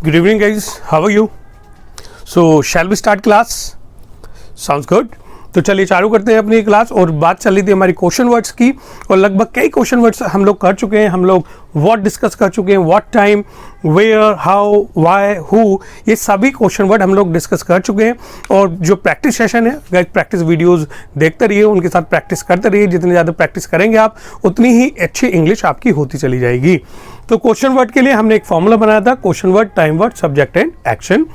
Good evening, guys. How are you? So, shall we start class? Sounds good. तो चलिए चालू करते हैं अपनी क्लास। और बात चल रही थी हमारी क्वेश्चन वर्ड्स की, और लगभग कई क्वेश्चन वर्ड्स हम लोग कर चुके हैं। हम लोग व्हाट डिस्कस कर चुके हैं, what time, where, how, why, who, ये सभी क्वेश्चन वर्ड हम लोग डिस्कस कर चुके हैं। और जो प्रैक्टिस सेशन है, गाइस प्रैक्टिस वीडियोस देखते रहिए, उनके साथ प्रैक्टिस करते रहिए। जितनी ज़्यादा प्रैक्टिस करेंगे आप, उतनी ही अच्छी इंग्लिश आपकी होती चली जाएगी। तो क्वेश्चन वर्ड के लिए हमने एक फॉर्मूला बनाया था, question word, time word, subject and action.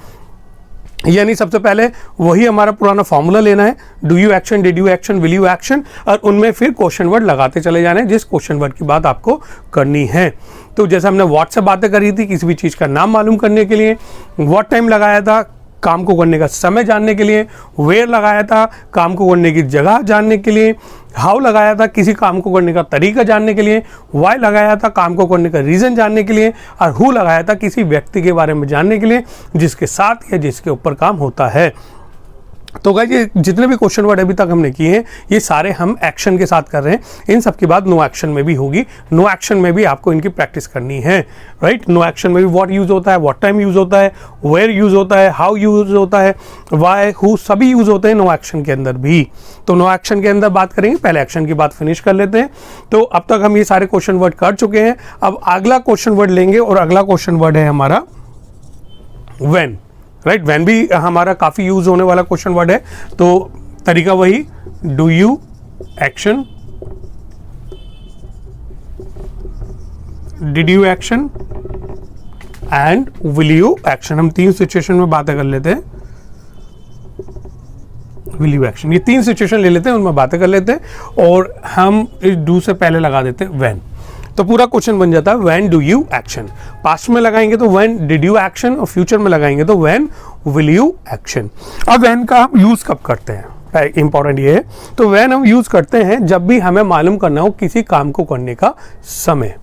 यानी सबसे पहले वही हमारा पुराना फॉर्मूला लेना है, do you action, did you action, will you action, और उनमें फिर क्वेश्चन वर्ड लगाते चले जाने हैं जिस क्वेश्चन वर्ड की बात आपको करनी है। तो जैसे हमने व्हाट से बातें करी थी, किसी भी चीज़ का नाम मालूम करने के लिए, व्हाट टाइम लगाया था काम को करने का समय जानने के लिए, वेयर लगाया था काम को करने की जगह जानने के लिए, हाउ लगाया था किसी काम को करने का तरीका जानने के लिए, वाई लगाया था काम को करने का रीज़न जानने के लिए, और हु लगाया था किसी व्यक्ति के बारे में जानने के लिए जिसके साथ या जिसके ऊपर काम होता है। तो गाइस ये जितने भी क्वेश्चन वर्ड अभी तक हमने किए हैं, ये सारे हम एक्शन के साथ कर रहे हैं। इन सब की बात नो एक्शन में भी होगी। नो एक्शन में भी आपको इनकी प्रैक्टिस करनी है, राइट। नो एक्शन में भी व्हाट यूज़ होता है, व्हाट टाइम यूज़ होता है, वेयर यूज़ होता है, हाउ यूज़ होता है, वाई, हु, सभी यूज़ होते हैं नो एक्शन के अंदर भी। तो नो एक्शन के अंदर बात करेंगे, पहले एक्शन की बात फिनिश कर लेते हैं। तो अब तक हम ये सारे क्वेश्चन वर्ड कर चुके हैं। अब अगला क्वेश्चन वर्ड लेंगे, और अगला क्वेश्चन वर्ड है हमारा व्हेन, राइट। व्हेन भी हमारा काफ़ी यूज होने वाला क्वेश्चन वर्ड है। तो तरीका वही, do you action, did you action and will you action. हम तीन सिचुएशन में बातें कर लेते हैं। विल यू एक्शन, ये तीन सिचुएशन ले लेते हैं, उनमें बातें कर लेते हैं, और हम इस डू से पहले लगा देते हैं व्हेन। तो पूरा क्वेश्चन बन जाता है when do you action. Past में लगाएंगे तो व्हेन डिड यू एक्शन, और फ्यूचर में लगाएंगे तो व्हेन विल यू एक्शन। अब व्हेन का हम यूज कब करते हैं, इंपॉर्टेंट ये है। तो व्हेन हम यूज करते हैं जब भी हमें मालूम करना हो किसी काम को करने का समय,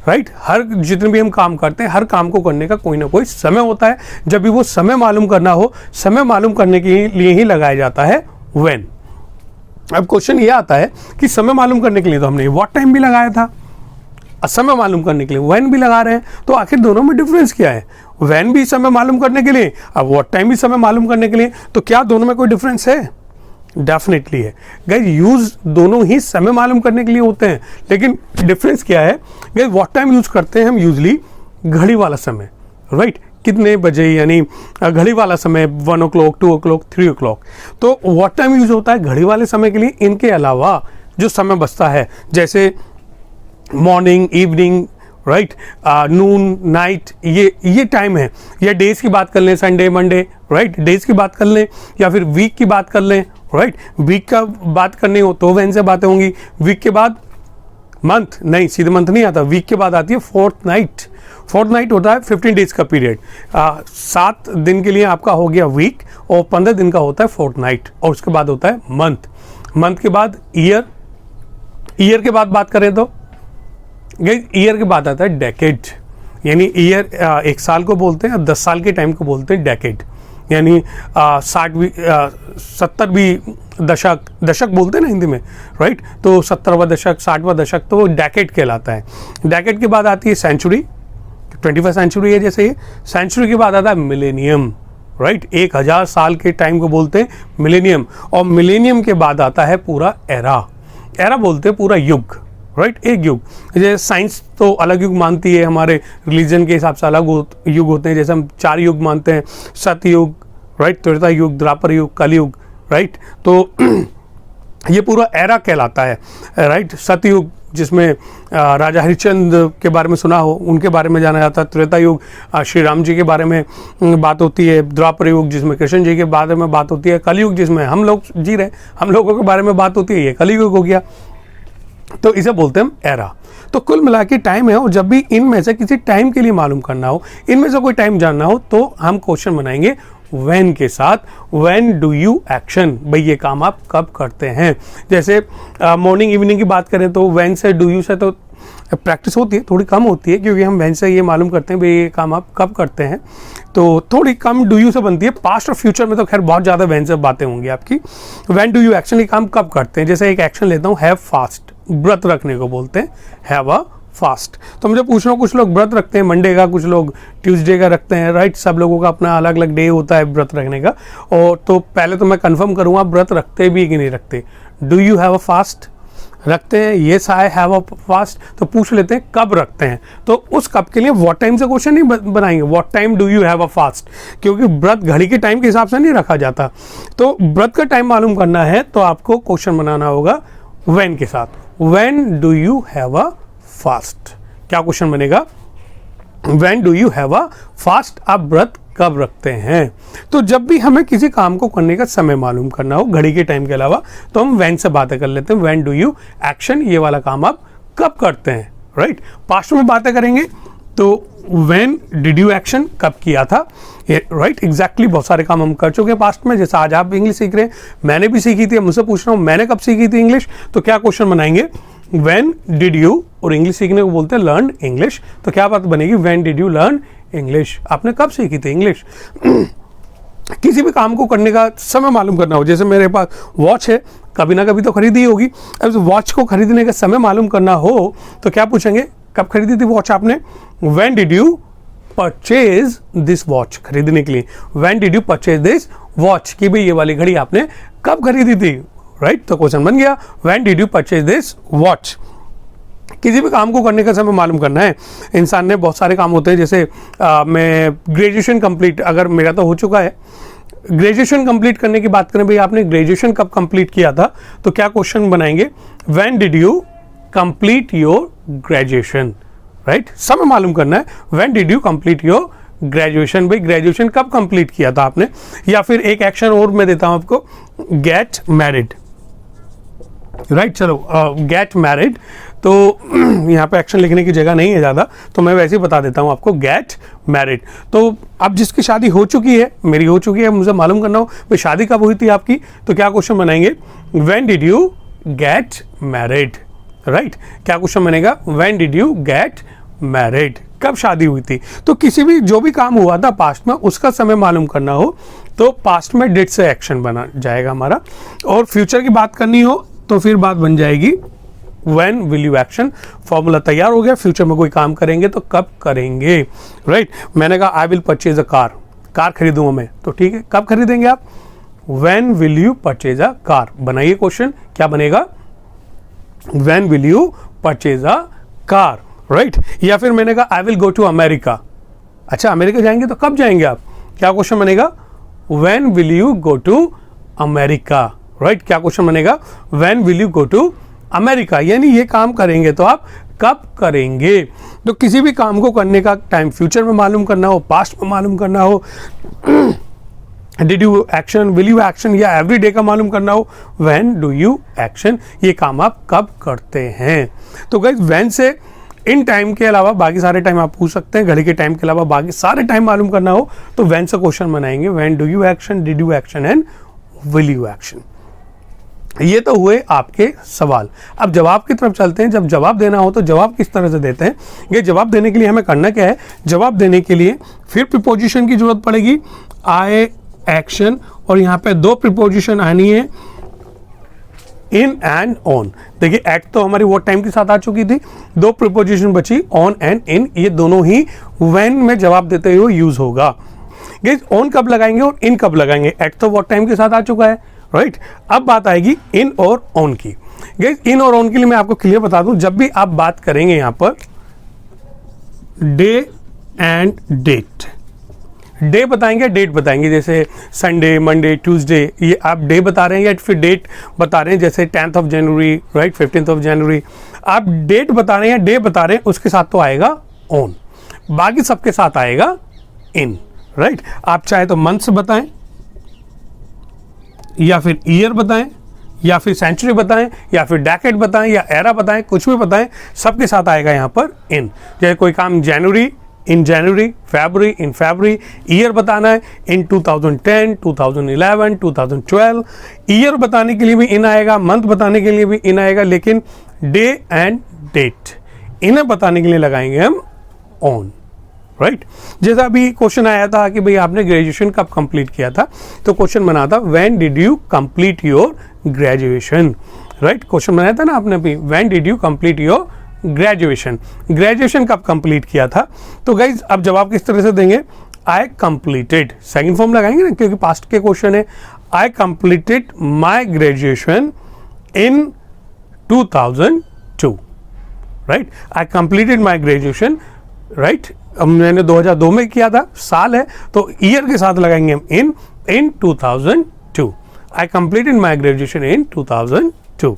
राइट। हर जितने भी हम काम करते हैं, हर काम को करने का कोई ना कोई समय होता है। जब भी वो समय मालूम करना हो, समय मालूम करने के लिए ही लगाया जाता है व्हेन। अब क्वेश्चन ये आता है कि समय मालूम करने के लिए तो हमने व्हाट टाइम भी लगाया था, समय मालूम करने के लिए व्हेन भी लगा रहे हैं। तो आखिर दोनों में डिफरेंस क्या है? व्हेन भी समय मालूम करने के लिए, अब व्हाट टाइम भी समय मालूम करने के लिए। तो क्या दोनों में कोई डिफरेंस है? डेफिनेटली है गाइस। यूज दोनों ही समय मालूम करने के लिए होते हैं, लेकिन डिफरेंस क्या है गाइस? व्हाट टाइम यूज करते हैं हम यूजली घड़ी वाला समय, राइट। कितने बजे, यानी घड़ी वाला समय 1 o'clock, 2 o'clock, 3 o'clock। तो व्हाट टाइम यूज होता है घड़ी वाले समय के लिए। इनके अलावा जो समय बचता है, जैसे मॉर्निंग, इवनिंग, राइट, नून, नाइट, ये टाइम है। या डेज की बात कर लें, संडे, मंडे, राइट, डेज की बात कर लें, या फिर वीक की बात कर लें, राइट। वीक का बात करनी हो तो व्हेन से बातें होंगी। वीक के बाद मंथ, नहीं सीधे मंथ नहीं आता, वीक के बाद आती है फोर्थ नाइट। फोर्थ नाइट होता है 15 डेज का पीरियड। 7 दिन के लिए आपका हो गया वीक, और 15 दिन का होता है फोर्थ नाइट, और उसके बाद होता है मंथ। मंथ के बाद ईयर, ईयर के बाद बात करें तो ईयर के बाद आता है डेकेड। यानी ईयर 1 साल को बोलते हैं, 10 साल के टाइम को बोलते हैं डेकेड। यानी 70 भी दशक बोलते हैं ना हिंदी में, राइट। तो 70वां दशक, 60वां दशक, तो वो डेकेड कहलाता है। डेकेड के बाद आती है सेंचुरी, 21वीं सेंचुरी है जैसे ये। सेंचुरी के बाद आता है मिलेनियम, राइट। 1000 साल के टाइम को बोलते हैं मिलेनियम। और मिलेनियम के बाद आता है पूरा एरा। एरा बोलते हैं पूरा युग, राइट। एक युग, जैसे साइंस तो अलग युग मानती है, हमारे रिलीजन के हिसाब से अलग युग होते हैं। जैसे हम 4 युग मानते हैं, सतयुग, राइट, त्रेता युग, द्वापर युग, कलयुग, राइट। तो ये पूरा एरा कहलाता है, राइट। सतयुग जिसमें राजा हरिश्चंद्र के बारे में सुना हो, उनके बारे में जाना जाता है। त्रेता युग श्री राम जी के बारे में बात होती है। द्वापर युग जिसमें कृष्ण जी के बारे में बात होती है। कलयुग जिसमें हम लोग जी रहे, हम लोगों के बारे में बात होती है, ये कलयुग हो गया। तो इसे बोलते हैं हम एरा। तो कुल मिला के टाइम है, और जब भी इनमें से किसी टाइम के लिए मालूम करना हो, इनमें से कोई टाइम जानना हो, तो हम क्वेश्चन बनाएंगे व्हेन के साथ। व्हेन डू यू एक्शन, भाई ये काम आप कब करते हैं। जैसे मॉर्निंग इवनिंग की बात करें तो व्हेन से डू यू से तो प्रैक्टिस होती है, थोड़ी कम होती है, क्योंकि हम व्हेन से ये मालूम करते हैं भाई ये काम आप कब करते हैं, तो थोड़ी कम डू यू से बनती है। पास्ट और फ्यूचर में तो खैर बहुत ज़्यादा व्हेन से बातें होंगी आपकी। व्हेन डू यू एक्शन, ये काम कब करते हैं। जैसे एक एक्शन लेता हूँ, हैव फास्ट, व्रत रखने को बोलते हैं हैव अ फास्ट। तो मुझे पूछ रहा हूँ, कुछ लोग व्रत रखते हैं मंडे का, कुछ लोग ट्यूसडे का रखते हैं, राइट। सब लोगों का अपना अलग अलग डे होता है व्रत रखने का। और तो पहले तो मैं कंफर्म करूँगा व्रत रखते भी कि नहीं रखते। Do you have a fast? रखते हैं, yes I have a fast. तो पूछ लेते हैं कब रखते हैं, तो उस कब के लिए व्हाट टाइम से क्वेश्चन नहीं बनाएंगे, what time do you have a fast, क्योंकि व्रत घड़ी के टाइम के हिसाब से नहीं रखा जाता। तो व्रत का टाइम मालूम करना है तो आपको क्वेश्चन बनाना होगा व्हेन के साथ, when do you have a fast. क्या क्वेश्चन बनेगा? When do you have a fast, आप व्रत कब रखते हैं। तो जब भी हमें किसी काम को करने का समय मालूम करना हो घड़ी के टाइम के अलावा, तो हम व्हेन से बातें कर लेते हैं। व्हेन डू यू एक्शन, ये वाला काम आप कब करते हैं, राइट। पास्ट में बातें करेंगे तो व्हेन डिड यू एक्शन, कब किया था, राइट। एग्जैक्टली बहुत सारे काम हम कर चुके हैं पास्ट में। जैसे आज आप इंग्लिश सीख रहे हैं, मैंने भी सीखी थी, मुझसे पूछ रहा हूँ मैंने कब सीखी थी इंग्लिश, तो क्या क्वेश्चन बनाएंगे? व्हेन डिड यू, और इंग्लिश सीखने को बोलते हैं लर्न इंग्लिश, तो क्या बात बनेगी? When did you learn English, आपने कब सीखी थी इंग्लिश। किसी भी काम को करने का समय मालूम करना हो, जैसे मेरे पास वॉच है, कभी ना कभी तो खरीदी होगी। अब वॉच को खरीदने का समय मालूम करना हो तो क्या पूछेंगे? कब खरीदी थी वॉच आपने? When did you purchase this watch, खरीदने के लिए when did you purchase this watch, कि भाई ये वाली घड़ी आपने कब खरीदी थी, राइट। तो क्वेश्चन बन गया when did you purchase this watch. किसी भी काम को करने का समय मालूम करना है। इंसान ने बहुत सारे काम होते हैं, जैसे मैं ग्रेजुएशन कंप्लीट, अगर मेरा तो हो चुका है, ग्रेजुएशन कंप्लीट करने की बात करें, भाई आपने ग्रेजुएशन कब कंप्लीट किया था, तो क्या क्वेश्चन बनाएंगे? When did you complete your graduation, right. समय मालूम करना है, when did you complete your graduation, भाई ग्रेजुएशन कब कंप्लीट किया था आपने। या फिर एक एक्शन और मैं देता हूं आपको, गेट मैरिड, राइट। चलो गेट मैरिड, तो यहाँ पे एक्शन लिखने की जगह नहीं है ज़्यादा, तो मैं वैसे ही बता देता हूँ आपको, गेट मैरिड। तो अब जिसकी शादी हो चुकी है, मेरी हो चुकी है, मुझे मालूम करना हो भाई शादी कब हुई थी आपकी, तो क्या क्वेश्चन बनाएंगे? When did you get married, right. क्या क्वेश्चन बनेगा? When did you get married, कब शादी हुई थी। तो किसी भी जो भी काम हुआ था पास्ट में, उसका समय मालूम करना हो तो पास्ट में डिड से एक्शन बना जाएगा हमारा। और फ्यूचर की बात करनी हो तो फिर बात बन जाएगी when will you action. Formula तैयार हो गया, फ्यूचर में कोई काम करेंगे तो कब करेंगे, राइट। मैंने कहा I will purchase a car, car खरीदूंगा मैं, तो ठीक है, कब खरीदेंगे आप? When will you purchase a car. बनाइए क्वेश्चन, क्या बनेगा? When will you purchase a car, right. या फिर मैंने कहा I will go to America, अच्छा अमेरिका जाएंगे तो कब जाएंगे आप? क्या क्वेश्चन बनेगा? When will you go to America, right. क्या क्वेश्चन बनेगा? When will you go to America, यानी ये काम करेंगे तो आप कब करेंगे। तो किसी भी काम को करने का टाइम फ्यूचर में मालूम करना हो, पास्ट में मालूम करना हो, did you action, will you action, या एवरी डे का मालूम करना हो, व्हेन डू यू एक्शन, ये काम आप कब करते हैं। तो गाइस व्हेन से इन टाइम के अलावा बाकी सारे टाइम आप पूछ सकते हैं, घड़ी के टाइम के अलावा बाकी सारे टाइम मालूम करना हो तो व्हेन से क्वेश्चन बनाएंगे, when do you action, did you action and will you action. ये तो हुए आपके सवाल। अब जवाब की तरफ चलते हैं। जब जवाब देना हो तो जवाब किस तरह से देते हैं, ये जवाब देने के लिए हमें करना क्या है? जवाब देने के लिए फिर प्रीपोजिशन की जरूरत पड़ेगी, आई, एक्शन, और यहाँ पे दो प्रीपोजिशन आनी है, इन एंड ऑन। देखिए एट तो हमारी वो टाइम के साथ आ चुकी थी, दो प्रीपोजिशन बची, ऑन एंड इन, ये दोनों ही व्हेन में जवाब देते हुए यूज होगा। गाइस ऑन कब लगाएंगे और इन कब लगाएंगे? एट तो वो टाइम के साथ आ चुका है, राइट। अब बात आएगी इन और ऑन की। गाइस इन और ऑन के लिए मैं आपको क्लियर बता दूं, जब भी आप बात करेंगे यहां पर डे एंड डेट, डे बताएंगे, डेट बताएंगे, जैसे संडे, मंडे, ट्यूसडे, ये आप डे बता रहे हैं या फिर डेट बता रहे हैं, जैसे 10th of January, right, 15th of January, आप डेट बता रहे हैं या डे बता रहे हैं, उसके साथ तो आएगा ऑन, बाकी सबके साथ आएगा इन, राइट। आप चाहे तो मंथ्स बताएं या फिर ईयर बताएं या फिर सेंचुरी बताएं या फिर डेकेड बताएं या एरा बताएं, कुछ भी बताएं, सबके साथ आएगा यहाँ पर इन। जैसे कोई काम जनवरी, इन जनवरी, फरवरी, इन फरवरी, ईयर बताना है इन 2010, 2011, 2012, ईयर बताने के लिए भी इन आएगा, मंथ बताने के लिए भी इन आएगा, लेकिन डे एंड डेट इन्हें बताने के लिए लगाएंगे हम ऑन, राइट। जैसा अभी क्वेश्चन आया था कि भाई आपने ग्रेजुएशन कब कंप्लीट किया था, तो क्वेश्चन बना था when did you complete your graduation, right. Question बनाया था ना आपने अभी, when did you complete your graduation. Graduation कब कंप्लीट किया था? तो गाइज अब जवाब किस तरह से देंगे? आई कंप्लीटेड, सेकेंड फॉर्म लगाएंगे ना क्योंकि पास्ट के क्वेश्चन है। I completed my graduation in 2002, right. I completed my graduation, right. मैंने 2002 में किया था, साल है तो ईयर के साथ लगाएंगे हम इन 2002। I completed my graduation in 2002।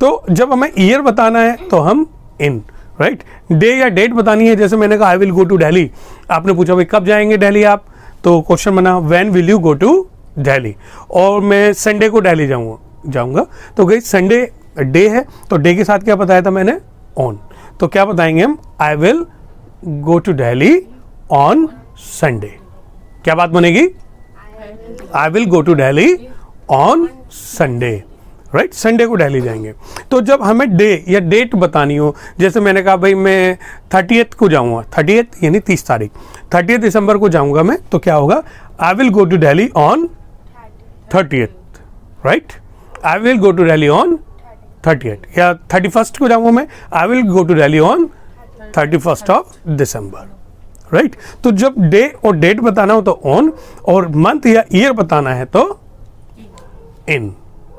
तो जब हमें ईयर बताना है तो हम इन, राइट। डे या डेट बतानी है, जैसे मैंने कहा I will go to Delhi, आपने पूछा भाई कब जाएंगे दिल्ली आप, तो क्वेश्चन बना when will you go to Delhi, और मैं संडे को दिल्ली जाऊंगा। तो गई संडे डे है तो डे के साथ क्या बताया था मैंने? ऑन। तो क्या बताएंगे हम? I will go to Delhi on Sunday. क्या बात बनेगी? I will go to Delhi on Sunday, right. Sunday को दिल्ली जाएंगे। तो जब हमें डे या डेट बतानी हो, जैसे मैंने कहा भाई मैं 30th को जाऊंगा, 30th यानी 30 तारीख, 30 दिसंबर को जाऊंगा मैं, तो क्या होगा? I will go to Delhi on 30th, right. I will go to Delhi on 30th। या 31st को जाऊंगा मैं, I will go to Delhi on 31st of December, right. तो जब डे और डेट बताना हो तो ऑन, और मंथ या ईयर बताना है तो इन,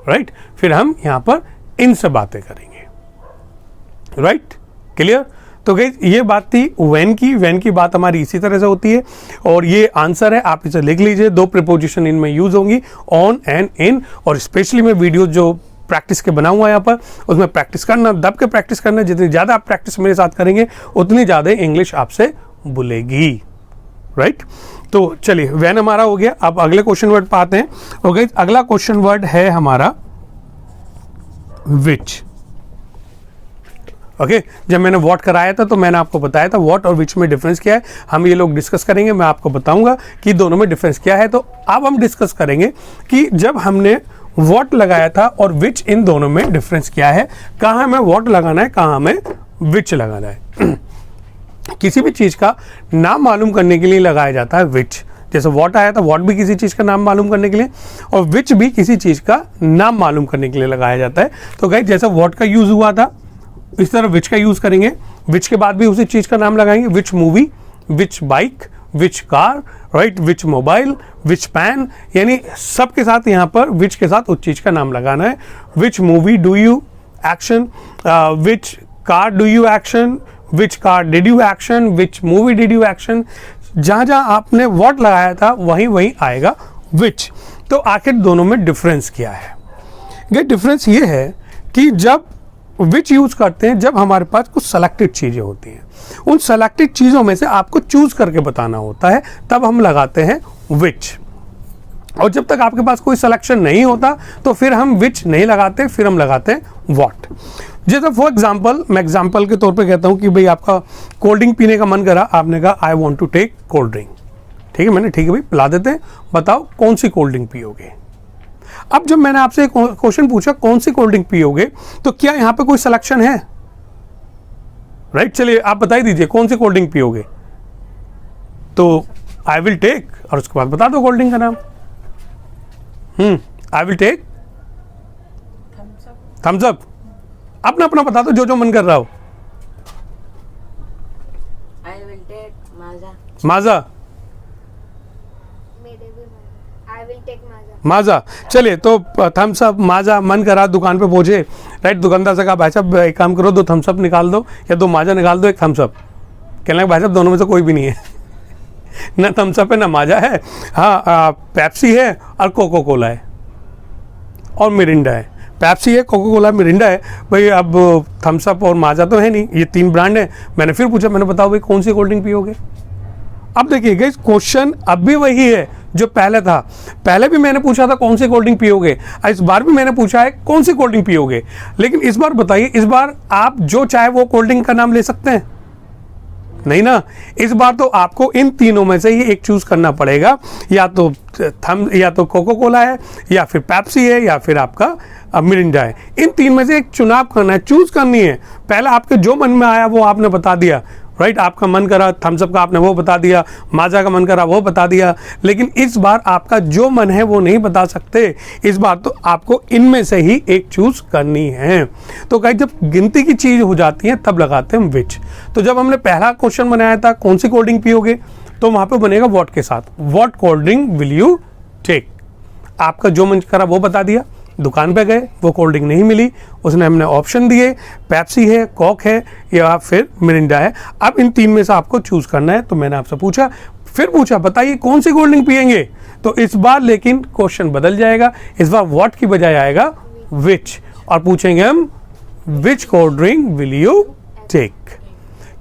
राइट। फिर हम यहां पर इन से बातें करेंगे, राइट। क्लियर? तो गाइस ये बात थी व्हेन की बात हमारी इसी तरह से होती है, और ये आंसर है, आप इसे लिख लीजिए। दो प्रीपोजिशन इनमें यूज होंगी, ऑन एंड इन, और स्पेशली मैं वीडियो जो प्रैक्टिस के बनाऊंगा यहाँ पर, उसमें प्रैक्टिस करना, दब के प्रैक्टिस करना। जितनी ज़्यादा आप प्रैक्टिस मेरे साथ करेंगे उतनी ज़्यादा इंग्लिश आपसे बोलेगी, राइट। तो चलिए व्हेन हमारा हो गया। अब अगले क्वेश्चन वर्ड पे आते हैं। और गाइस अगला क्वेश्चन वर्ड है हमारा विच। ओके, जब मैंने वॉट कराया था तो मैंने आपको बताया था वॉट और विच में डिफरेंस क्या है। हम ये लोग डिस्कस करेंगे, मैं आपको बताऊंगा कि दोनों में डिफरेंस क्या है। तो अब हम डिस्कस करेंगे कि जब हमने वॉट लगाया था और विच, इन दोनों में डिफरेंस क्या है, कहाँ हमें वॉट लगाना है, कहाँ हमें विच लगाना है। किसी भी चीज़ का नाम मालूम करने के लिए लगाया जाता है विच। जैसे वॉट आया था, वॉट भी किसी चीज़ का नाम मालूम करने के लिए, और विच भी किसी चीज़ का नाम मालूम करने के लिए लगाया जाता है। तो गाइस जैसे वॉट का यूज़ हुआ था, इस तरह विच का यूज़ करेंगे। विच के बाद भी उसी चीज़ का नाम लगाएंगे। Which movie, which bike, which car, right, which mobile, which pan, यानी सबके साथ यहाँ पर विच के साथ उस चीज़ का नाम लगाना है। Which movie do you action, which car do you action, which car did you action, which movie did you action. जहाँ जहाँ आपने वॉट लगाया था वहीं वहीं आएगा विच। तो आखिर दोनों में डिफरेंस क्या है? ये डिफरेंस ये है कि जब विच यूज करते हैं जब हमारे पास कुछ सेलेक्टेड चीज़ें होती हैं, उन सेलेक्टेड चीज़ों में से आपको चूज करके बताना होता है, तब हम लगाते हैं विच। और जब तक आपके पास कोई सिलेक्शन नहीं होता तो फिर हम विच नहीं लगाते, फिर हम लगाते हैं वॉट। जैसे फॉर एग्जाम्पल, मैं एग्जाम्पल के तौर पे कहता हूँ कि भाई आपका कोल्ड ड्रिंक पीने का मन करा, आपने कहा I want to take cold drink. ठीक है, मैंने ठीक है भाई पिला देते हैं, बताओ कौन सी कोल्ड ड्रिंक पियोगे। अब जब मैंने आपसे क्वेश्चन पूछा कौन सी कोल्ड ड्रिंक पियोगे, तो क्या यहाँ पे कोई सिलेक्शन है? राइट, चलिए आप बता ही दीजिए कौन सी कोल्ड ड्रिंक पियोगे। तो आई विल टेक, और उसके बाद बता दो कोल्ड ड्रिंक का नाम। I will take Thums Up. अपना अपना बता दो जो जो मन कर रहा हो। I will take Maaza. Maaza, I will take Maaza. Maaza. चलिए तो थम्स अप, माजा, मन करा, दुकान पे पहुंचे, राइट, दुकानदार से कहा भाई साहब एक काम करो, 2 थम्स अप निकाल दो या 2 माजा निकाल दो, 1 थम्स अप। कहने लगा भाई साहब दोनों में से कोई भी नहीं है। ना थम्स अप है ना माजा है, हाँ पेप्सी है और कोको कोला है और मिरिंडा है। पेप्सी है, कोको कोला, मिरिंडा है। भाई अब थम्स अप और माजा तो है नहीं, ये 3 ब्रांड है। मैंने फिर पूछा, मैंने बताओ भाई कौन सी कोल्ड ड्रिंक पियोगे। अब देखिए गाइस क्वेश्चन अब भी वही है जो पहले था। पहले भी मैंने पूछा था कौन सी कोल्ड ड्रिंक पियोगे, इस बार भी मैंने पूछा है कौन सी कोल्ड ड्रिंक पियोगे। लेकिन इस बार बताइए, इस बार आप जो चाहे वो कोल्ड ड्रिंक का नाम ले सकते हैं? नहीं ना, इस बार तो आपको इन तीनों में से ही एक चूज करना पड़ेगा, या तो कोको कोला है, या फिर पेप्सी है, या फिर आपका मिरिंडा है। इन 3 में से एक चुनाव करना है, चूज करनी है। पहले आपके जो मन में आया वो आपने बता दिया, राइट आपका मन करा थम्स अप का, आपने वो बता दिया, माजा का मन करा वो बता दिया, लेकिन इस बार आपका जो मन है वो नहीं बता सकते। इस बार तो आपको इनमें से ही एक चूज करनी है। तो गाइस जब गिनती की चीज हो जाती है तब लगाते हैं विच। तो जब हमने पहला क्वेश्चन बनाया था कौन सी कोल्ड ड्रिंक पियोगे, तो वहां पे बनेगा व्हाट के साथ, what cold drink will you take. आपका जो मन करा वो बता दिया, दुकान पे गए वो कोल्ड ड्रिंक नहीं मिली, उसने हमने ऑप्शन दिए पेप्सी है, कॉक है या फिर मिरिंडा है। अब इन तीन में से आपको चूज करना है। तो मैंने आपसे पूछा, फिर पूछा बताइए कौन सी कोल्ड ड्रिंक पियेंगे। तो इस बार लेकिन क्वेश्चन बदल जाएगा, इस बार व्हाट की बजाय आएगा विच, और पूछेंगे हम which cold drink will you take.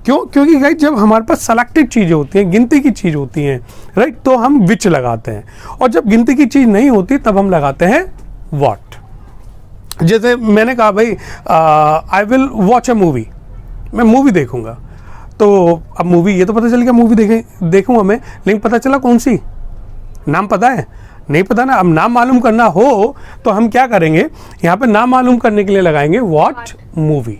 क्यों? क्योंकि गाइस जब हमारे पास सेलेक्टेड चीज़ें होती हैं, गिनती की चीज़ होती हैं, राइट, तो हम विच लगाते हैं, और जब गिनती की चीज़ नहीं होती तब हम लगाते हैं व्हाट। जैसे मैंने कहा भाई I will watch a movie, मैं मूवी देखूंगा। तो अब मूवी, ये तो पता चल गया मूवी देखूंगा मैं, लेकिन पता चला कौन सी, नाम पता है? नहीं पता ना। अब नाम मालूम करना हो तो हम क्या करेंगे, यहाँ पे नाम मालूम करने के लिए लगाएंगे व्हाट मूवी।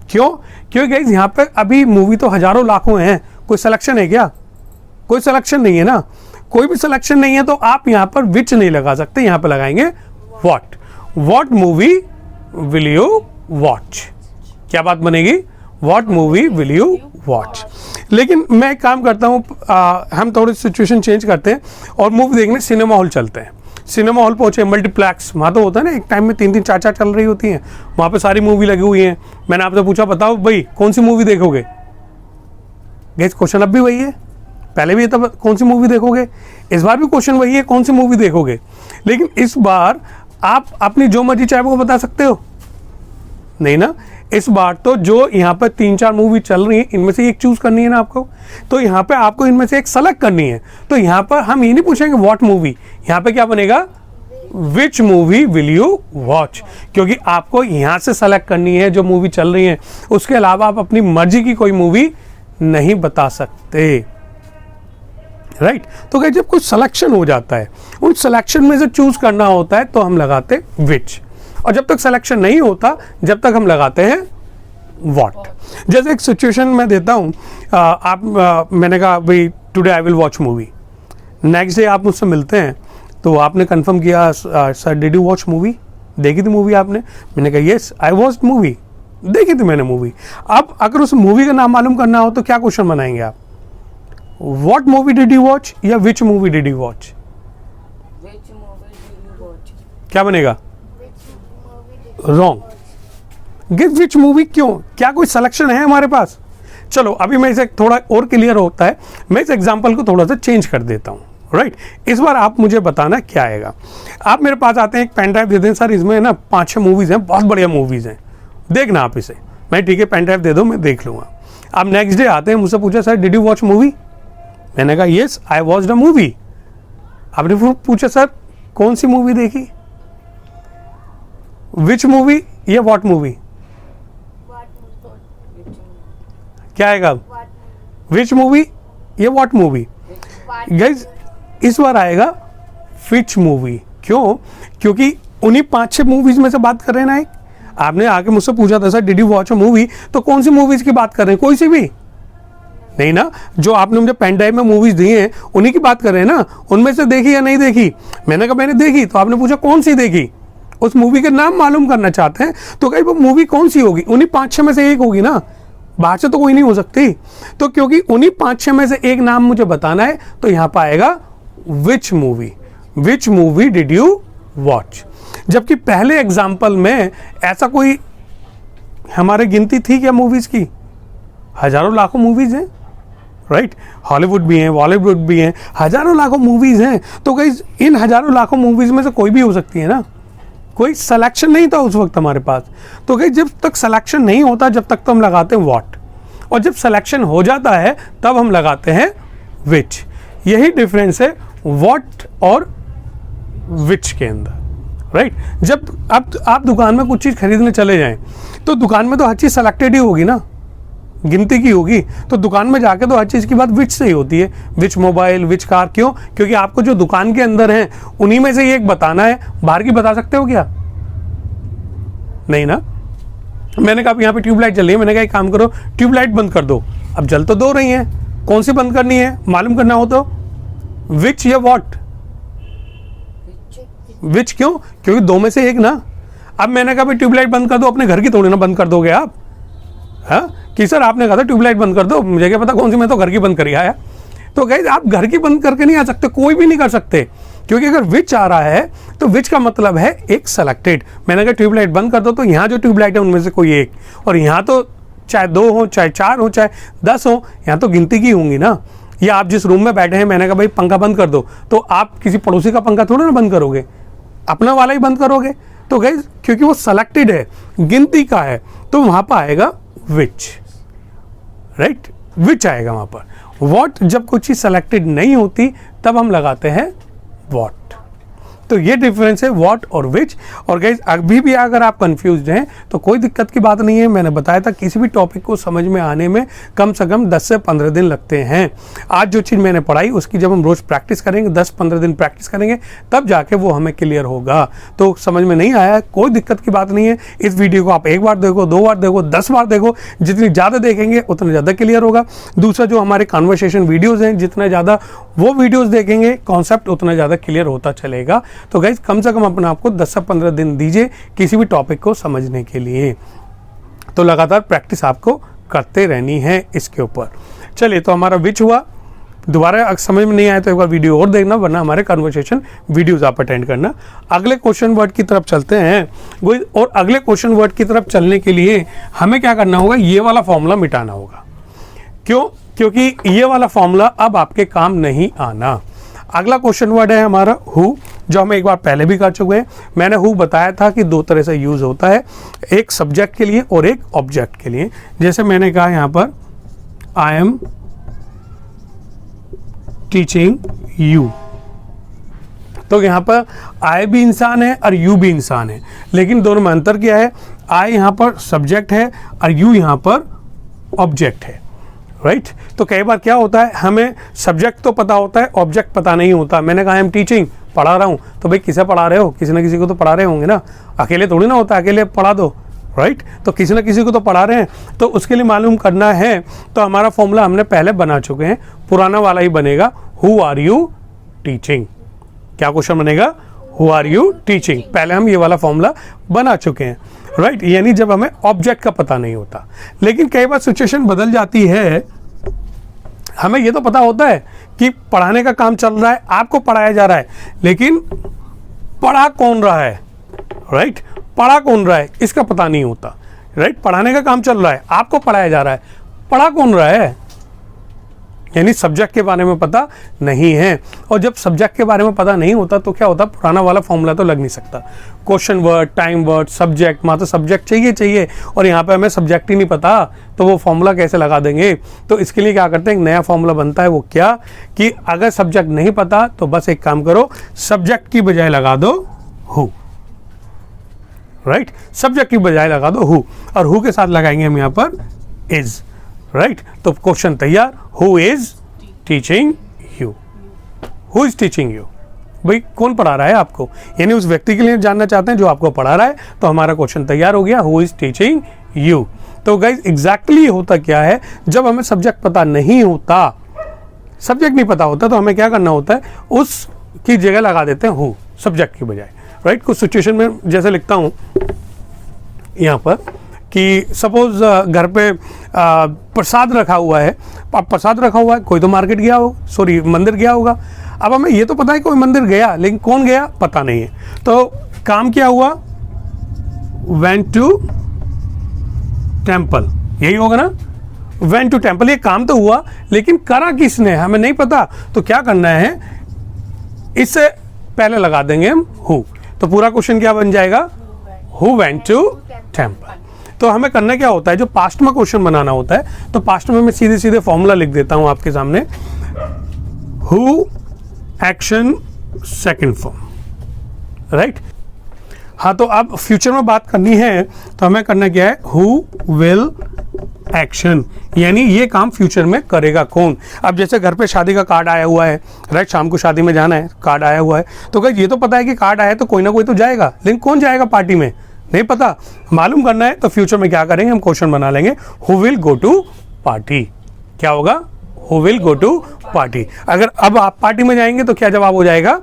क्यों? क्योंकि गाइस यहाँ पे अभी मूवी तो हजारों लाखों हैं, कोई सिलेक्शन है क्या? कोई सिलेक्शन नहीं है ना, कोई भी सिलेक्शन नहीं है, तो आप यहाँ पर विच नहीं लगा सकते, यहाँ पे लगाएंगे what. What movie will you watch, क्या बात बनेगी, what movie will you watch. लेकिन मैं एक काम करता हूँ, हम थोड़ी सिचुएशन चेंज करते हैं और मूवी देखने सिनेमा हॉल चलते हैं। सिनेमा हॉल पहुंचे, मल्टीप्लेक्स, वहाँ तो होता है ना एक टाइम में 3-3 4-4 चल रही होती हैं, वहाँ पे सारी मूवी लगी हुई हैं। मैंने आपसे पूछा बताओ भाई कौन सी मूवी देखोगे, गाइस क्वेश्चन अब भी वही है, पहले भी तब कौन सी मूवी देखोगे, इस बार भी क्वेश्चन वही है कौन सी मूवी देखोगे। लेकिन इस बार आप अपनी जो मर्जी चाहे वो बता सकते हो, नहीं ना। इस बार तो जो यहाँ पर 3-4 मूवी चल रही है इनमें से एक चूज करनी है ना आपको, तो यहाँ पे आपको इनमें से एक सेलेक्ट करनी है। तो यहाँ पर हम ये नहीं पूछेंगे व्हाट मूवी, यहाँ पे क्या बनेगा which movie will you watch, क्योंकि आपको यहाँ से सेलेक्ट करनी है जो मूवी चल रही है, उसके अलावा आप अपनी मर्जी की कोई मूवी नहीं बता सकते, राइट। तो क्या जब कुछ सिलेक्शन हो जाता है, उन सिलेक्शन में से चूज करना होता है तो हम लगाते विच, और जब तक सिलेक्शन नहीं होता जब तक हम लगाते हैं व्हाट। जैसे एक सिचुएशन मैं देता हूँ, मैंने कहा भाई today I will watch movie, next day आप मुझसे मिलते हैं तो आपने कंफर्म किया sir did you watch movie, देखी थी मूवी आपने? मैंने कहा यस आई वॉच्ड मूवी, देखी थी मैंने मूवी। अब अगर उस मूवी का नाम मालूम करना हो तो क्या क्वेश्चन बनाएंगे आप, what movie did you watch या which movie did you watch? Which movie did you watch? क्या बनेगा? रॉन्ग। गिव विच मूवी, क्यों? क्या कोई सिलेक्शन है हमारे पास? चलो अभी मैं इसे थोड़ा और क्लियर होता है, मैं इस एग्जांपल को थोड़ा सा चेंज कर देता हूँ, राइट। इस बार आप मुझे बताना क्या आएगा। आप मेरे पास आते हैं, एक पेन ड्राइव दे दें, सर इसमें ना 5-6 मूवीज हैं, बहुत बढ़िया मूवीज हैं, देखना आप इसे। मैं ठीक है पेन ड्राइव दे दो, मैं देख लूँगा। आप नेक्स्ट डे आते हैं, मुझसे पूछा sir did you watch movie, मैंने कहा yes I watched a movie. आपने पूछा सर कौन सी मूवी देखी, विच मूवी या व्हाट मूवी, क्या आएगा? विच मूवी या व्हाट मूवी? गाइस इस बार आएगा विच मूवी। क्यों? क्योंकि उन्हीं 5-6 मूवीज में से बात कर रहे हैं ना। एक आपने आके मुझसे पूछा था sir did you watch a movie, तो कौन सी मूवीज की बात कर रहे हैं? कोई सी भी नहीं ना, जो आपने मुझे पेन ड्राइव में मूवीज दी हैं उन्हीं की बात कर रहे हैं ना, उनमें से देखी या नहीं देखी? मैंने कहा मैंने देखी, तो आपने पूछा कौन सी देखी, उस मूवी के नाम मालूम करना चाहते हैं। तो कहीं वो मूवी कौन सी होगी, उन्हीं 5-6 में से एक होगी ना, बाहर से तो कोई नहीं हो सकती। तो क्योंकि उन्हीं 5-6 में से एक नाम मुझे बताना है तो यहाँ पर आएगा which movie, which movie did you watch. जबकि पहले एग्जाम्पल में ऐसा कोई हमारे गिनती थी क्या मूवीज की? हजारों लाखों मूवीज हैं, राइट। हॉलीवुड भी हैं, बॉलीवुड भी हैं, हजारों लाखों मूवीज हैं। तो गाइस इन हजारों लाखों मूवीज में से कोई भी हो सकती है ना, कोई सिलेक्शन नहीं था उस वक्त हमारे पास। तो गाइस जब तक सिलेक्शन नहीं होता जब तक तो हम लगाते हैं व्हाट, और जब सिलेक्शन हो जाता है तब हम लगाते हैं विच। यही डिफरेंस है व्हाट और विच के अंदर, राइट। जब आप दुकान में कुछ चीज़ खरीदने चले जाएं तो दुकान में तो हर चीज़ सेलेक्टेड ही होगी ना, गिनती की होगी। तो दुकान में जाके तो हर चीज़ की बात विच से ही होती है, विच मोबाइल, विच कार। क्यों? क्योंकि आपको जो दुकान के अंदर है उन्हीं में से एक बताना है, बाहर की बता सकते हो क्या? नहीं ना। मैंने कहा यहाँ पे ट्यूबलाइट जल रही है, मैंने कहा एक काम करो ट्यूबलाइट बंद कर दो। अब जल तो दो रही हैं, कौन सी बंद करनी है मालूम करना हो तो विच या व्हाट? विच क्यों? क्योंकि दो में से एक ना। अब मैंने कहा भाई ट्यूबलाइट बंद कर दो, अपने घर की थोड़ी ना बंद कर दोगे आप। हाँ कि सर आपने कहा था ट्यूबलाइट बंद कर दो, मुझे क्या पता कौन सी, मैं तो घर की बंद करी आया। तो गाइस आप घर की बंद करके नहीं आ सकते, कोई भी नहीं कर सकते, क्योंकि अगर विच आ रहा है तो विच का मतलब है एक सेलेक्टेड। मैंने कहा ट्यूबलाइट बंद कर दो, तो यहाँ जो ट्यूबलाइट है उनमें से कोई एक, और यहाँ तो चाहे 2 हो चाहे 4 हो चाहे 10 हो, यहाँ तो गिनती की होंगी ना। या आप जिस रूम में बैठे हैं, मैंने कहा भाई पंखा बंद कर दो, तो आप किसी पड़ोसी का पंखा थोड़ा ना बंद करोगे, अपना वाला ही बंद करोगे। तो गाइस क्योंकि वो सेलेक्टेड है, गिनती का है, तो वहाँ पर आएगा विच, राइट, विच आएगा वहाँ पर। वॉट जब कोई चीज़ सेलेक्टेड नहीं होती तब हम लगाते हैं वॉट। तो ये डिफरेंस है वॉट और विच। और गाइज अभी भी अगर आप कंफ्यूज्ड हैं तो कोई दिक्कत की बात नहीं है। मैंने बताया था किसी भी टॉपिक को समझ में आने में कम से कम 10 से 15 दिन लगते हैं। आज जो चीज़ मैंने पढ़ाई उसकी जब हम रोज़ प्रैक्टिस करेंगे, 10-15 दिन प्रैक्टिस करेंगे, तब जाके वो हमें क्लियर होगा। तो समझ में नहीं आया कोई दिक्कत की बात नहीं है। इस वीडियो को आप 1 बार देखो, 2 बार देखो, 10 बार देखो, जितनी ज़्यादा देखेंगे उतना ज़्यादा क्लियर होगा। दूसरा जो हमारे कॉन्वर्सेशन वीडियोज़ हैं, जितना ज़्यादा वो वीडियोज़ देखेंगे कॉन्सेप्ट उतना ज़्यादा क्लियर होता चलेगा। तो गाइज कम से कम अपने आपको 10 से 15 दिन दीजिए किसी भी टॉपिक को समझने के लिए। तो लगातार प्रैक्टिस आपको करते रहनी है इसके ऊपर। चलिए तो हमारा विच हुआ। दोबारा अगर समझ में नहीं आया तो एक बार वीडियो और देखना, वरना हमारे कन्वर्सेशन वीडियोस आप अटेंड करना। अगले क्वेश्चन वर्ड की तरफ चलते हैं। और अगले क्वेश्चन वर्ड की तरफ चलने के लिए हमें क्या करना होगा, ये वाला फॉर्मूला मिटाना होगा। क्यों? क्योंकि ये वाला फॉर्मूला अब आपके काम नहीं आना। अगला क्वेश्चन वर्ड है हमारा हु, जो हम एक बार पहले भी कर चुके हैं। मैंने हु बताया था कि 2 तरह से यूज होता है, एक सब्जेक्ट के लिए और एक ऑब्जेक्ट के लिए। जैसे मैंने कहा यहाँ पर आई एम टीचिंग यू, तो यहाँ पर आई भी इंसान है और यू भी इंसान है, लेकिन दोनों में अंतर क्या है, आई यहाँ पर सब्जेक्ट है और यू यहाँ पर ऑब्जेक्ट है, राइट। तो कई बार क्या होता है, हमें सब्जेक्ट तो पता होता है, ऑब्जेक्ट पता नहीं होता। मैंने कहा आई एम टीचिंग, पढ़ा रहा हूँ, तो भाई किसे पढ़ा रहे हो, किसी ना किसी को तो पढ़ा रहे होंगे ना, अकेले थोड़ी ना होता अकेले पढ़ा दो, राइट। तो किसी ना किसी को तो पढ़ा रहे हैं, तो उसके लिए मालूम करना है। तो हमारा फॉर्मूला हमने पहले बना चुके हैं, पुराना वाला ही बनेगा, हु आर यू टीचिंग। क्या क्वेश्चन बनेगा, हु आर यू टीचिंग। पहले हम ये वाला फॉर्मूला बना चुके हैं, राइट। यानी जब हमें ऑब्जेक्ट का पता नहीं होता। लेकिन कई बार सिचुएशन बदल जाती है, हमें ये तो पता होता है कि पढ़ाने का काम चल रहा है, आपको पढ़ाया जा रहा है, लेकिन पढ़ा कौन रहा है, राइट, पढ़ा कौन रहा है इसका पता नहीं होता, राइट। पढ़ाने का काम चल रहा है, आपको पढ़ाया जा रहा है, पढ़ा कौन रहा है, यानी सब्जेक्ट के बारे में पता नहीं है। और जब सब्जेक्ट के बारे में पता नहीं होता तो क्या होता, पुराना वाला फॉर्मूला तो लग नहीं सकता। Question word, time word, subject, वहाँ तो सब्जेक्ट चाहिए, और यहाँ पे हमें सब्जेक्ट ही नहीं पता, तो वो फॉर्मूला कैसे लगा देंगे। तो इसके लिए क्या करते हैं, एक नया फॉर्मूला बनता है। वो क्या कि अगर सब्जेक्ट नहीं पता तो बस एक काम करो, सब्जेक्ट की बजाय लगा दो हु, राइट। सब्जेक्ट की बजाय लगा दो हु, और हु के साथ लगाएंगे हम यहाँ पर इज, राइट। तो क्वेश्चन तैयार, who is teaching you, who is teaching you, भाई कौन पढ़ा रहा है आपको, यानी उस व्यक्ति के लिए जानना चाहते हैं जो आपको पढ़ा रहा है। तो हमारा क्वेश्चन तैयार हो गया, हु इज टीचिंग यू। तो गाइज एग्जैक्टली होता क्या है, जब हमें सब्जेक्ट पता नहीं होता, सब्जेक्ट नहीं पता होता, तो हमें क्या करना होता है, उसकी जगह लगा देते हैं हु, सब्जेक्ट की बजाय, राइट। कुछ सिचुएशन में जैसे लिखता हूँ यहाँ पर कि सपोज घर पे प्रसाद रखा हुआ है, प्रसाद रखा हुआ है, कोई तो मार्केट गया हो, सॉरी मंदिर गया होगा। अब हमें ये तो पता है कोई मंदिर गया, लेकिन कौन गया पता नहीं है। तो काम क्या हुआ, वेंट टू टेम्पल, यही होगा ना, वेंट टू टेम्पल। ये काम तो हुआ, लेकिन करा किसने हमें नहीं पता। तो क्या करना है, इससे पहले लगा देंगे हम हु। तो पूरा क्वेश्चन क्या बन जाएगा, हु वेंट टू टेम्पल। तो हमें करना क्या होता है, जो पास्ट में क्वेश्चन बनाना होता है, तो पास्ट में मैं सीधे सीधे फॉर्मूला लिख देता हूं आपके सामने, who action second form, right. हाँ, तो अब फ्यूचर में बात करनी है तो हमें करना क्या है, हु विल एक्शन, यानी ये काम फ्यूचर में करेगा कौन। अब जैसे घर पे शादी का कार्ड आया हुआ है, राइट, शाम को शादी में जाना है, कार्ड आया हुआ है, तो क्या ये तो पता है कि कार्ड आया है तो कोई ना कोई तो जाएगा, लेकिन कौन जाएगा पार्टी में, नहीं पता, मालूम करना है तो फ्यूचर में क्या करेंगे, हम क्वेश्चन बना लेंगे who will go to party. क्या होगा, who will go to party. अगर अब आप पार्टी में जाएंगे तो क्या जवाब हो जाएगा,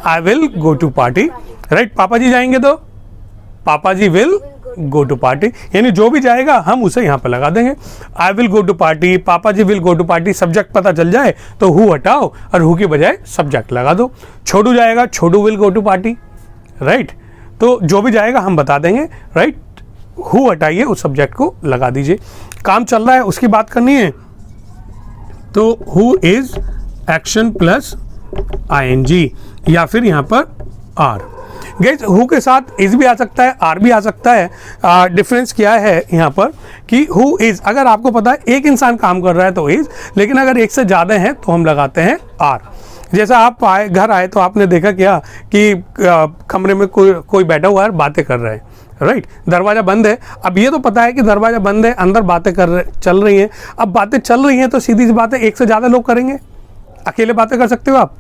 I will go to party, right. पापा जी जाएंगे तो पापा जी विल गो टू पार्टी, यानी जो भी जाएगा हम उसे यहाँ पे लगा देंगे। I will go to party, पापा जी will go to party, subject पता चल जाए तो हु हटाओ और हु के बजाय सब्जेक्ट लगा दो। छोटू जाएगा, Chhotu will go to party, right. तो जो भी जाएगा हम बता देंगे, राइट। हु हटाइए, उस सब्जेक्ट को लगा दीजिए। काम चल रहा है उसकी बात करनी है तो who is action plus ING या फिर यहाँ पर आर। गाइस हु के साथ इज भी आ सकता है, आर भी आ सकता है। डिफरेंस क्या है यहाँ पर कि हु इज, अगर आपको पता है एक इंसान काम कर रहा है तो इज, लेकिन अगर एक से ज़्यादा है तो हम लगाते हैं आर। जैसा आप आए, घर आए तो आपने देखा क्या कि कमरे में कोई बैठा हुआ है, बातें कर रहा है, राइट। दरवाज़ा बंद है, अब ये तो पता है कि दरवाज़ा बंद है, अंदर बातें चल रही हैं। अब बातें चल रही हैं तो सीधी सी बात है एक से ज़्यादा लोग करेंगे। अकेले बातें कर सकते हो आप,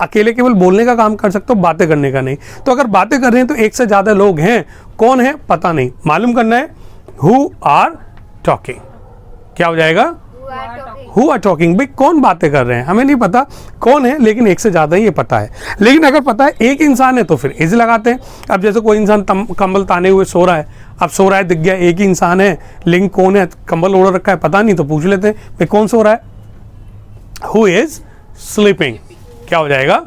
अकेले केवल बोलने का काम कर सकते हो, बातें करने का नहीं। तो अगर बातें कर रहे हैं तो एक से ज़्यादा लोग हैं, कौन है पता नहीं, मालूम करना है हु आर टॉकिंग। क्या हो जाएगा, हु आर टॉकिंग। भाई कौन बातें कर रहे हैं हमें नहीं पता कौन है, लेकिन एक से ज़्यादा ही ये पता है। लेकिन अगर पता है एक इंसान है तो फिर इज लगाते हैं। अब जैसे कोई इंसान कंबल ताने हुए सो रहा है, अब सो रहा है दिख गया एक ही इंसान है, लेकिन कौन है, कंबल ओढ़ रखा है पता नहीं, तो पूछ लेते हैं भाई कौन सो रहा है, हु इज स्लीपिंग। क्या हो जाएगा,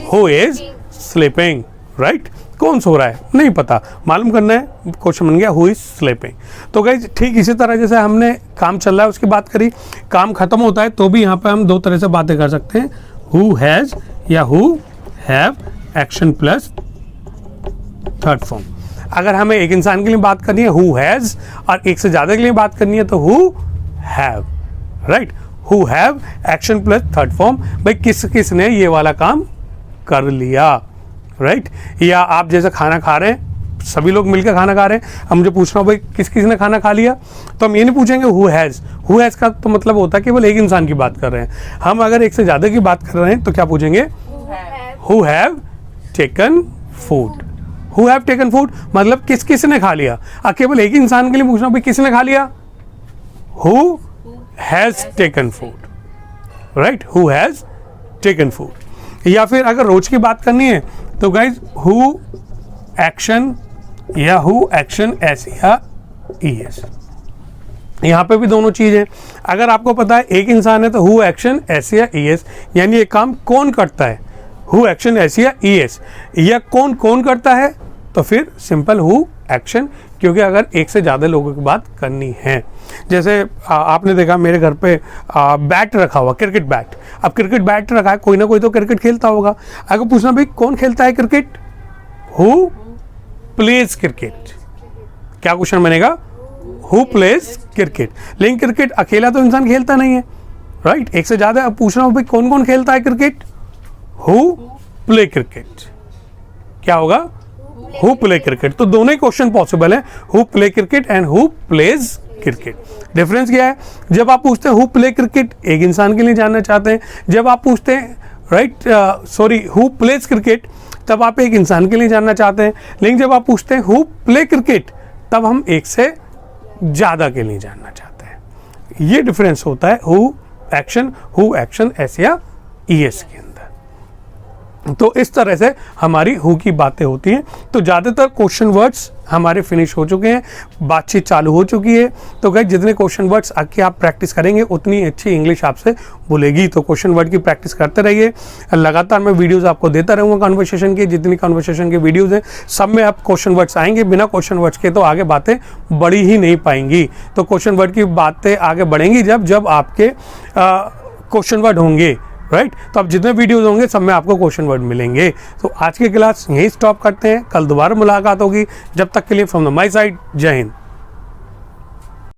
हु इज स्लीपिंग, राइट। कौन सो रहा है नहीं पता, मालूम करना है, क्वेश्चन बन गया हु इज स्लीपिंग। तो गाइस ठीक इसी तरह जैसे हमने काम चल रहा है उसकी बात करी, काम खत्म होता है तो भी यहाँ पे हम दो तरह से बातें कर सकते हैं, हु हैज या who have action plus third form. अगर हमें एक इंसान के लिए बात करनी है हु हैज, और एक से ज़्यादा के लिए बात करनी है तो who have, right. Who have action plus third form, भाई किसने ये वाला काम कर लिया, राइट। या आप जैसे खाना खा रहे हैं, सभी लोग मिलकर खाना खा रहे हैं, हम मुझे पूछ रहा हूँ भाई किसने खाना खा लिया, तो हम ये नहीं पूछेंगे हु हैज़। हु हैज़ का तो मतलब होता है केवल एक इंसान की बात कर रहे हैं। हम अगर एक से ज़्यादा की बात कर रहे हैं तो क्या पूछेंगे, who have taken food. Who have taken food मतलब किसने खा लिया। केवल एक ही इंसान के लिए पूछना भाई किसने खा लिया, who has taken food, right. Who has taken food. या फिर अगर रोज की बात करनी है तो गाइज हु एक्शन या हु एक्शन एस या ES। यहाँ पे भी दोनों चीज़ है। अगर आपको पता है एक इंसान है तो हु एक्शन एस या ES, यानी ये काम कौन करता है, हु एक्शन एस या ES। या कौन करता है तो फिर सिंपल हु एक्शन, क्योंकि अगर एक से ज़्यादा लोगों की बात करनी है। जैसे आपने देखा मेरे घर पे बैट रखा हुआ, क्रिकेट बैट। अब क्रिकेट बैट रखा है, कोई ना कोई तो क्रिकेट खेलता होगा। अगर पूछना भाई कौन खेलता है क्रिकेट, हु प्लेज क्रिकेट। क्या क्वेश्चन बनेगा, हु प्लेज क्रिकेट। लेकिन क्रिकेट अकेला तो इंसान खेलता नहीं है, राइट। एक से ज़्यादा। अब पूछना हो भाई कौन खेलता है क्रिकेट, हु प्ले क्रिकेट। क्या होगा, हु प्ले क्रिकेट। तो दोनों ही क्वेश्चन पॉसिबल है, who play cricket and who plays cricket. Difference क्या है, जब आप पूछते हैं हु प्ले क्रिकेट एक इंसान के लिए जानना चाहते हैं, जब आप पूछते हैं हु प्लेज क्रिकेट तब आप एक इंसान के लिए जानना चाहते हैं। लेकिन जब आप पूछते हैं हु प्ले क्रिकेट तब हम एक से ज़्यादा के लिए जानना चाहते हैं। ये डिफरेंस होता है हु एक्शन एस या ES के अंदर। तो इस तरह से हमारी हु की बातें होती हैं। तो ज़्यादातर क्वेश्चन वर्ड्स हमारे फिनिश हो चुके हैं, बातचीत चालू हो चुकी है। तो गाइस जितने क्वेश्चन वर्ड्स आके आप प्रैक्टिस करेंगे उतनी अच्छी इंग्लिश आपसे बोलेगी। तो क्वेश्चन वर्ड की प्रैक्टिस करते रहिए। लगातार मैं वीडियोस आपको देता रहूँगा कन्वर्सेशन की, जितनी कन्वर्सेशन की वीडियोस हैं सब में आप क्वेश्चन वर्ड्स आएंगे। बिना क्वेश्चन वर्ड्स के तो आगे बातें बढ़ी ही नहीं पाएंगी। तो क्वेश्चन वर्ड की बातें आगे बढ़ेंगी जब आपके क्वेश्चन वर्ड होंगे, राइट। तो अब जितने वीडियोस होंगे सब में आपको क्वेश्चन वर्ड मिलेंगे। तो आज की क्लास यहीं स्टॉप करते हैं, कल दोबारा मुलाकात होगी। जब तक के लिए फ्रॉम द माय साइड, जय हिंद।